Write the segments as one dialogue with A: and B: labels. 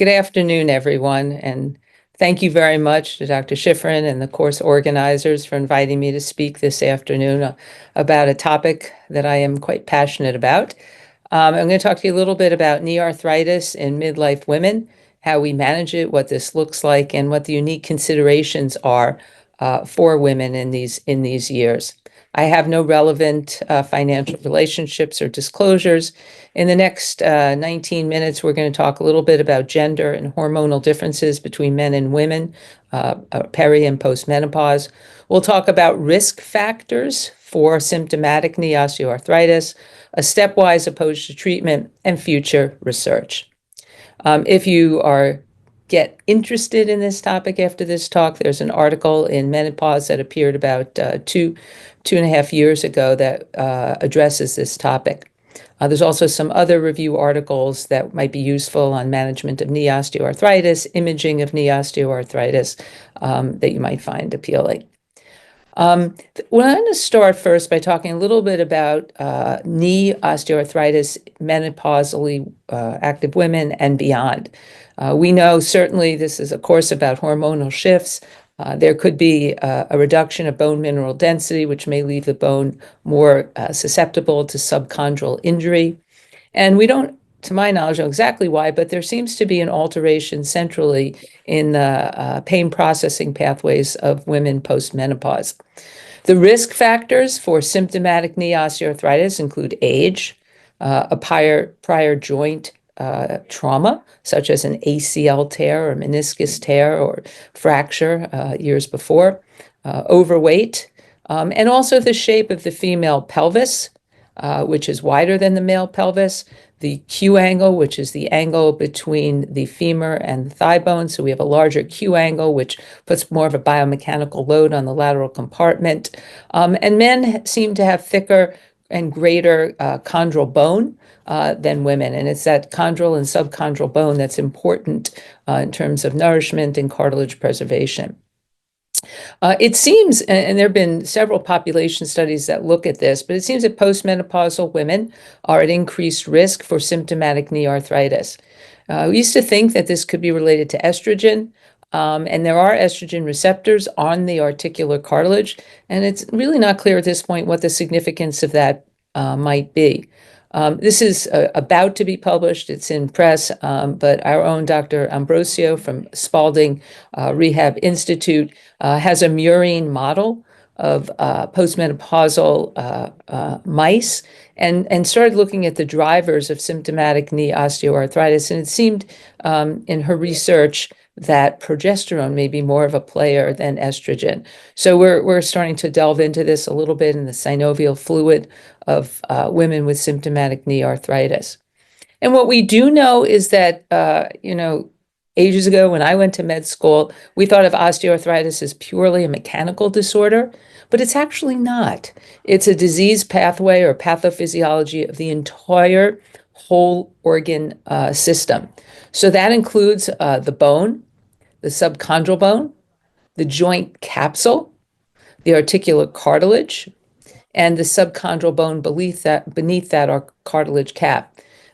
A: Good afternoon, everyone, and thank you very much to Dr. Schifrin and the course organizers for inviting me to speak this afternoon about a topic that I am quite passionate about. I'm going to talk to you a little bit about knee arthritis in midlife women, how we manage it, what this looks like, and what the unique considerations are for women in these years. I have no relevant financial relationships or disclosures. In the next 19 minutes, we're going to talk a little bit about gender and hormonal differences between men and women, peri and postmenopause. We'll talk about risk factors for symptomatic knee osteoarthritis, a stepwise approach to treatment, and future research. If you get interested in this topic after this talk, there's an article in Menopause that appeared about 2.5 years ago that addresses this topic. There's also some other review articles that might be useful on management of knee osteoarthritis, imaging of knee osteoarthritis that you might find appealing. Well, I'm going to start first by talking a little bit about knee osteoarthritis, menopausally active women, and beyond. We know certainly this is a course about hormonal shifts. There could be a reduction of bone mineral density, which may leave the bone more susceptible to subchondral injury. And we don't, to my knowledge, know exactly why, but there seems to be an alteration centrally in the pain processing pathways of women post-menopause. The risk factors for symptomatic knee osteoarthritis include age, a prior joint trauma, such as an ACL tear or meniscus tear or fracture years before, overweight, and also the shape of the female pelvis, which is wider than the male pelvis, the Q angle, which is the angle between the femur and the thigh bone. So we have a larger Q angle, which puts more of a biomechanical load on the lateral compartment. And men seem to have thicker and greater chondral bone than women. And it's that chondral and subchondral bone that's important in terms of nourishment and cartilage preservation. It seems, and there have been several population studies that look at this, but it seems that postmenopausal women are at increased risk for symptomatic knee arthritis. We used to think that this could be related to estrogen, and there are estrogen receptors on the articular cartilage, and it's really not clear at this point what the significance of that might be. This is about to be published. It's in press, but our own Dr. Ambrosio from Spalding Rehab Institute has a murine model of postmenopausal mice and started looking at the drivers of symptomatic knee osteoarthritis. And it seemed in her research that progesterone may be more of a player than estrogen. So we're starting to delve into this a little bit in the synovial fluid of women with symptomatic knee arthritis. And what we do know is that, ages ago when I went to med school, we thought of osteoarthritis as purely a mechanical disorder, but it's actually not. It's a disease pathway or pathophysiology of the entire whole organ system. So that includes the bone, the subchondral bone, the joint capsule, the articular cartilage, and the subchondral bone beneath that our cartilage cap.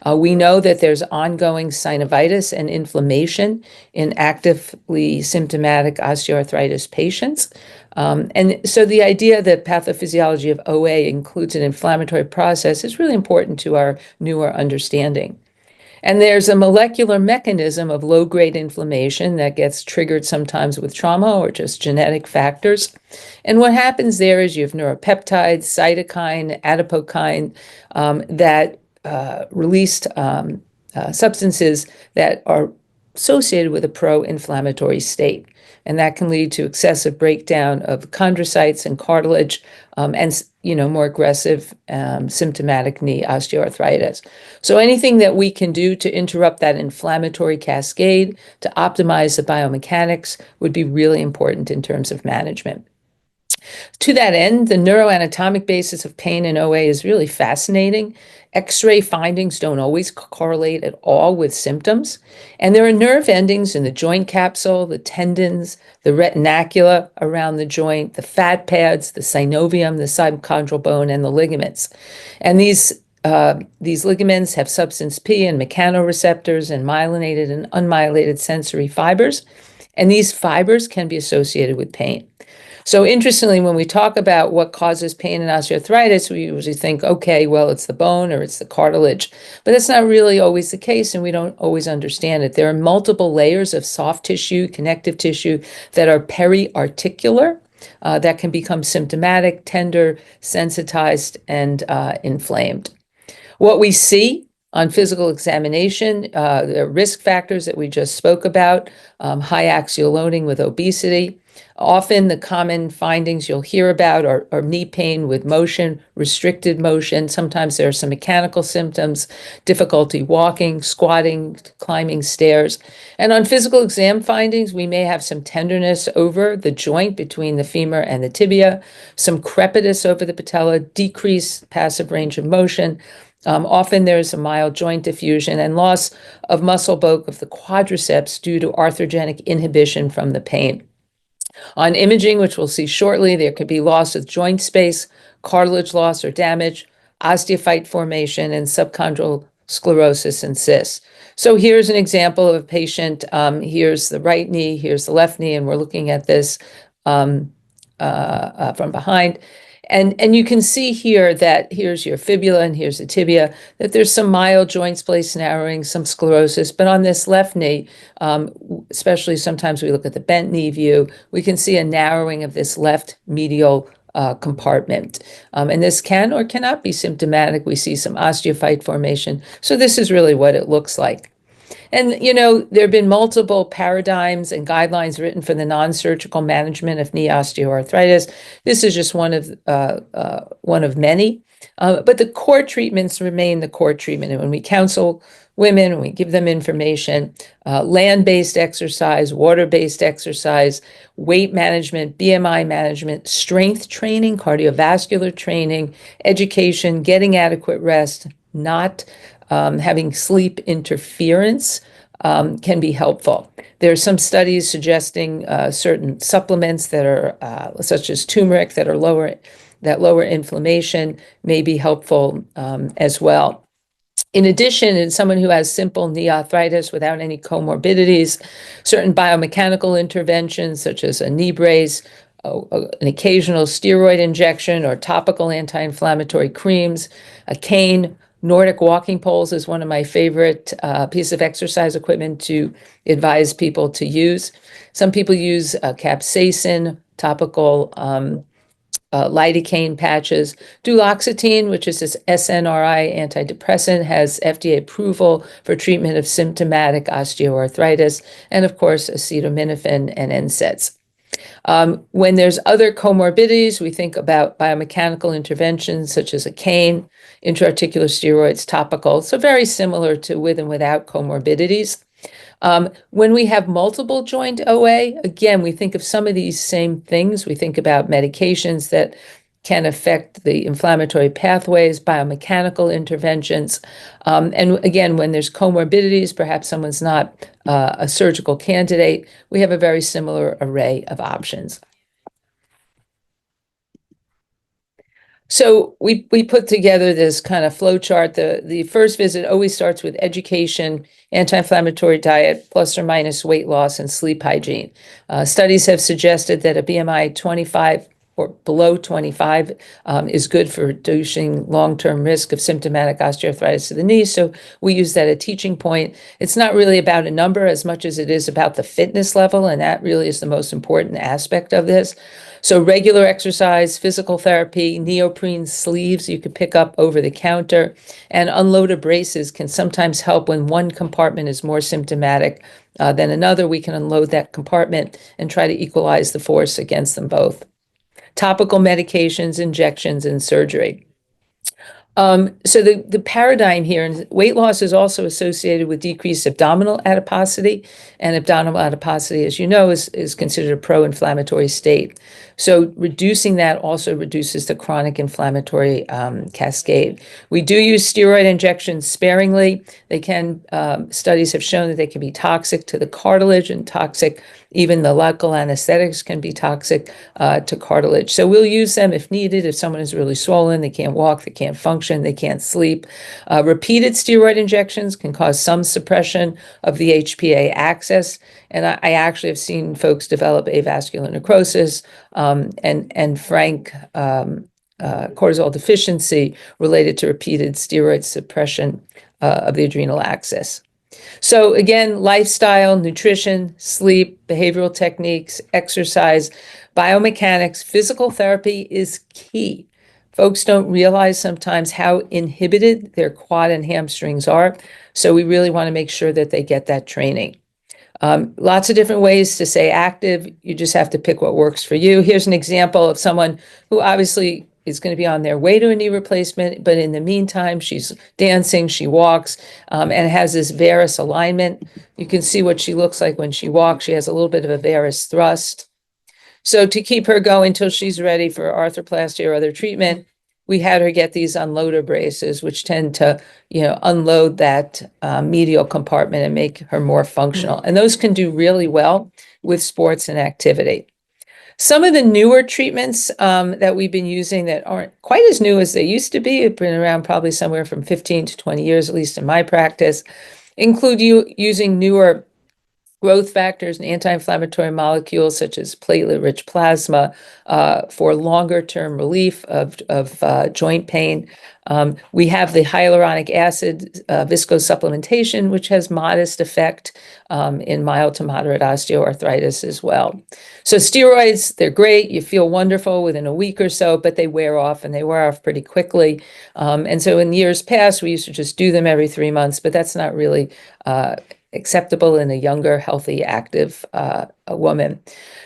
A: We know that there's ongoing synovitis and inflammation in actively symptomatic osteoarthritis patients. And so the idea that pathophysiology of OA includes an inflammatory process is really important to our newer understanding. And there's a molecular mechanism of low-grade inflammation that gets triggered sometimes with trauma or just genetic factors. And what happens there is you have neuropeptides, cytokine, adipokine that released substances that are associated with a pro-inflammatory state. And that can lead to excessive breakdown of chondrocytes and cartilage and more aggressive symptomatic knee osteoarthritis. So anything that we can do to interrupt that inflammatory cascade, to optimize the biomechanics, would be really important in terms of management. To that end, the neuroanatomic basis of pain in OA is really fascinating. X-ray findings don't always correlate at all with symptoms. And there are nerve endings in the joint capsule, the tendons, the retinacula around the joint, the fat pads, the synovium, the subchondral bone, and the ligaments. And these These ligaments have substance P and mechanoreceptors and myelinated and unmyelinated sensory fibers, and these fibers can be associated with pain. So interestingly, when we talk about what causes pain in osteoarthritis, we usually think, okay, well, it's the bone or it's the cartilage. But that's not really always the case, and we don't always understand it. There are multiple layers of soft tissue, connective tissue that are periarticular, that can become symptomatic, tender, sensitized, and inflamed. What we see on physical examination, the risk factors that we just spoke about, high axial loading with obesity. Often the common findings you'll hear about are knee pain with motion, restricted motion. Sometimes there are some mechanical symptoms, difficulty walking, squatting, climbing stairs. And on physical exam findings, we may have some tenderness over the joint between the femur and the tibia, some crepitus over the patella, decreased passive range of motion. Often there's a mild joint diffusion and loss of muscle bulk of the quadriceps due to arthrogenic inhibition from the pain. On imaging, which we'll see shortly, there could be loss of joint space, cartilage loss or damage, osteophyte formation, and subchondral sclerosis and cysts. So here's an example of a patient. Here's the right knee, here's the left knee, and we're looking at this from behind. And you can see here that here's your fibula and here's the tibia, that there's some mild joint space narrowing, some sclerosis. But on this left knee, especially sometimes we look at the bent knee view, we can see a narrowing of this left medial compartment. And this can or cannot be symptomatic. We see some osteophyte formation. So this is really what it looks like. And, there have been multiple paradigms and guidelines written for the non-surgical management of knee osteoarthritis. This is just one of many. But the core treatments remain the core treatment. And when we counsel women, when we give them information, land-based exercise, water-based exercise, weight management, BMI management, strength training, cardiovascular training, education, getting adequate rest, not having sleep interference can be helpful. There are some studies suggesting certain supplements that are such as turmeric that lower inflammation may be helpful as well. In addition, in someone who has simple knee arthritis without any comorbidities, certain biomechanical interventions such as a knee brace, an occasional steroid injection or topical anti-inflammatory creams, a cane, Nordic walking poles is one of my favorite pieces of exercise equipment to advise people to use. Some people use capsaicin, topical lidocaine patches. Duloxetine, which is this SNRI antidepressant, has FDA approval for treatment of symptomatic osteoarthritis, and of course, acetaminophen and NSAIDs. When there's other comorbidities, we think about biomechanical interventions such as a cane, intra-articular steroids, topical, so very similar to with and without comorbidities. When we have multiple joint OA, again, we think of some of these same things. We think about medications that can affect the inflammatory pathways, biomechanical interventions. And again, when there's comorbidities, perhaps someone's not a surgical candidate, we have a very similar array of options. So we put together this kind of flow chart. The first visit always starts with education, anti-inflammatory diet, plus or minus weight loss, and sleep hygiene. Studies have suggested that a BMI 25 or below 25 is good for reducing long-term risk of symptomatic osteoarthritis of the knee. So we use that as a teaching point. It's not really about a number as much as it is about the fitness level, and that really is the most important aspect of this. So regular exercise, physical therapy, neoprene sleeves you could pick up over the counter, and unloaded braces can sometimes help when one compartment is more symptomatic than another. We can unload that compartment and try to equalize the force against them both. Topical medications, injections, and surgery. So the paradigm here, and weight loss is also associated with decreased abdominal adiposity, and abdominal adiposity, as you know, is considered a pro-inflammatory state. So reducing that also reduces the chronic inflammatory cascade. We do use steroid injections sparingly. They can, studies have shown that they can be toxic to the cartilage and toxic Even the local anesthetics can be toxic to cartilage. So we'll use them if needed. If someone is really swollen, they can't walk, they can't function, they can't sleep. Repeated steroid injections can cause some suppression of the HPA axis. And I actually have seen folks develop avascular necrosis and frank cortisol deficiency related to repeated steroid suppression of the adrenal axis. So again, lifestyle, nutrition, sleep, behavioral techniques, exercise, biomechanics, physical therapy is key. Folks don't realize sometimes how inhibited their quad and hamstrings are. So we really want to make sure that they get that training. Lots of different ways to stay active. You just have to pick what works for you. Here's an example of someone who obviously is going to be on their way to a knee replacement, but in the meantime, she's dancing, she walks, and has this varus alignment. You can see what she looks like when she walks. She has a little bit of a varus thrust. So to keep her going until she's ready for arthroplasty or other treatment, we had her get these unloader braces, which tend to, unload that medial compartment and make her more functional. And those can do really well with sports and activity. Some of the newer treatments that we've been using that aren't quite as new as they used to be, have been around probably somewhere from 15 to 20 years, at least in my practice, include using newer growth factors and anti-inflammatory molecules such as platelet-rich plasma for longer-term relief of joint pain. We have the hyaluronic acid viscosupplementation, which has modest effect in mild to moderate osteoarthritis as well. So steroids, they're great. You feel wonderful within a week or so, but they wear off, and they wear off pretty quickly. And so in years past, we used to just do them every 3 months, but that's not really acceptable in a younger, healthy, active woman.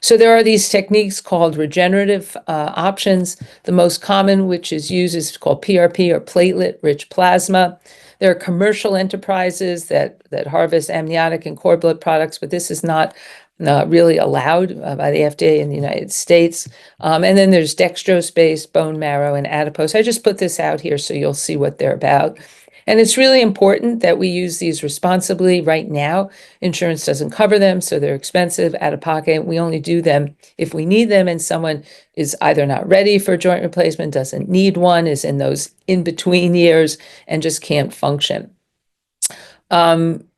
A: So there are these techniques called regenerative options. The most common, which is used, is called PRP, or platelet-rich plasma. There are commercial enterprises that harvest amniotic and cord blood products, but this is not really allowed by the FDA in the United States. And then there's dextrose-based bone marrow and adipose. I just put this out here so you'll see what they're about. And it's really important that we use these responsibly. Right now, insurance doesn't cover them, so they're expensive, out of pocket. We only do them if we need them, and someone is either not ready for a joint replacement, doesn't need one, is in those in-between years, and just can't function. One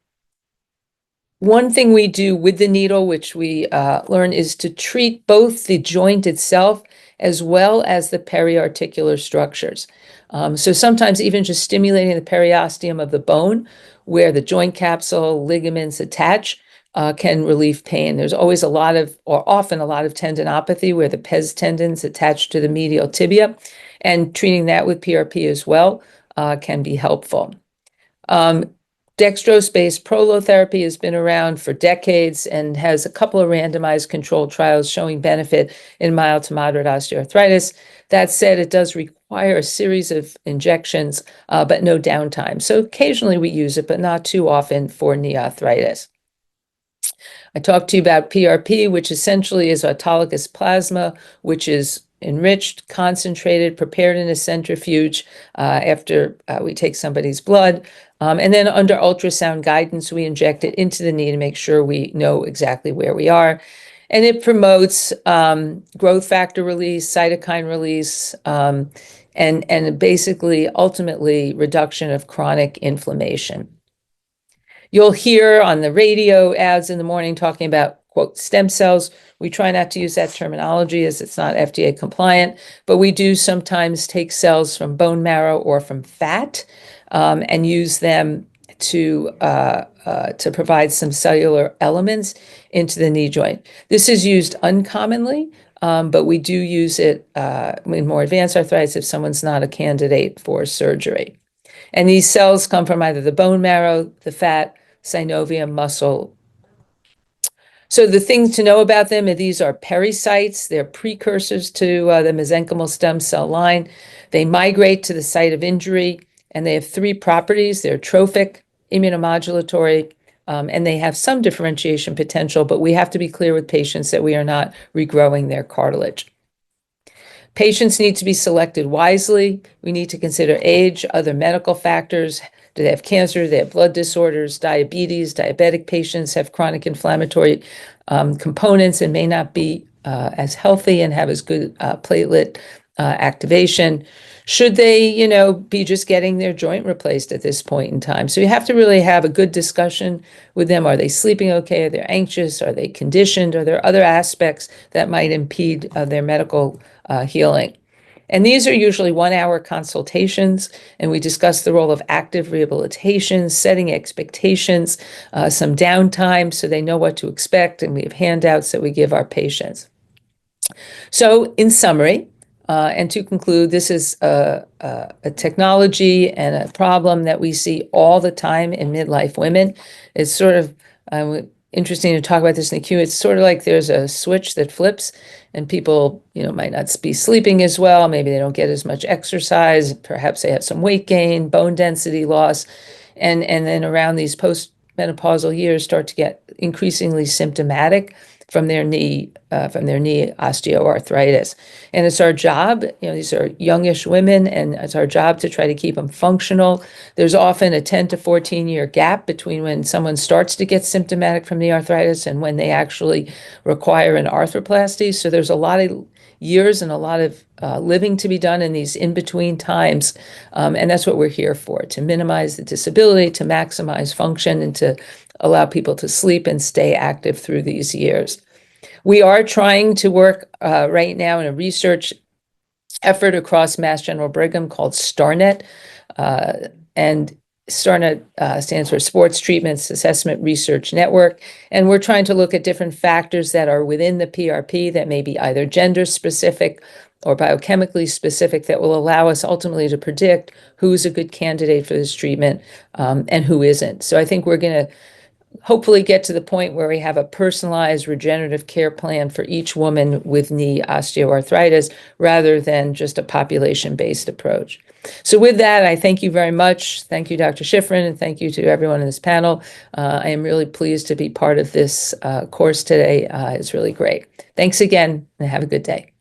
A: thing we do with the needle, which we learn, is to treat both the joint itself as well as the periarticular structures. So sometimes even just stimulating the periosteum of the bone, where the joint capsule, ligaments attach, can relieve pain. There's always often a lot of tendinopathy where the pes tendons attach to the medial tibia, and treating that with PRP as well can be helpful. Dextrose-based prolotherapy has been around for decades and has a couple of randomized controlled trials showing benefit in mild to moderate osteoarthritis. That said, it does require a series of injections, but no downtime. So occasionally we use it, but not too often for knee arthritis. I talked to you about PRP, which essentially is autologous plasma, which is enriched, concentrated, prepared in a centrifuge after we take somebody's blood. And then under ultrasound guidance, we inject it into the knee to make sure we know exactly where we are. And it promotes growth factor release, cytokine release, and basically, ultimately, reduction of chronic inflammation. You'll hear on the radio ads in the morning talking about, quote, stem cells. We try not to use that terminology as it's not FDA compliant, but we do sometimes take cells from bone marrow or from fat and use them to provide some cellular elements into the knee joint. This is used uncommonly, but we do use it in more advanced arthritis if someone's not a candidate for surgery. And these cells come from either the bone marrow, the fat, synovium, muscle. So the things to know about them are these are pericytes. They're precursors to the mesenchymal stem cell line. They migrate to the site of injury, and they have three properties. They're trophic, immunomodulatory, and they have some differentiation potential, but we have to be clear with patients that we are not regrowing their cartilage. Patients need to be selected wisely. We need to consider age, other medical factors, Do they have cancer? Do they have blood disorders, diabetes? Diabetic patients have chronic inflammatory components and may not be as healthy and have as good platelet activation. Should they, be just getting their joint replaced at this point in time? So you have to really have a good discussion with them. Are they sleeping okay? Are they anxious? Are they conditioned? Are there other aspects that might impede their medical healing? And these are usually 1-hour consultations, and we discuss the role of active rehabilitation, setting expectations, some downtime so they know what to expect, and we have handouts that we give our patients. So, in summary, and to conclude, this is a technology and a problem that we see all the time in midlife women. It's sort of interesting to talk about this in the Q. It's sort of like there's a switch that flips, and people, might not be sleeping as well. Maybe they don't get as much exercise. Perhaps they have some weight gain, bone density loss, and then around these postmenopausal years start to get increasingly symptomatic from their knee osteoarthritis. And it's our job, these are youngish women, and it's our job to try to keep them functional. There's often a 10 to 14 year gap between when someone starts to get symptomatic from the arthritis and when they actually require an arthroplasty. So there's a lot of years and a lot of living to be done in these in-between times. And that's what we're here for, to minimize the disability, to maximize function, and to allow people to sleep and stay active through these years. We are trying to work right now in a research effort across Mass General Brigham called STARNET. And STARNET stands for Sports Treatments Assessment Research Network. And we're trying to look at different factors that are within the PRP that may be either gender specific or biochemically specific that will allow us ultimately to predict who's a good candidate for this treatment and who isn't. So I think we're going to hopefully get to the point where we have a personalized regenerative care plan for each woman with knee osteoarthritis rather than just a population-based approach. So with that, I thank you very much. Thank you, Dr. Schifrin, and thank you to everyone in this panel. I am really pleased to be part of this course today. It's really great. Thanks again, and have a good day.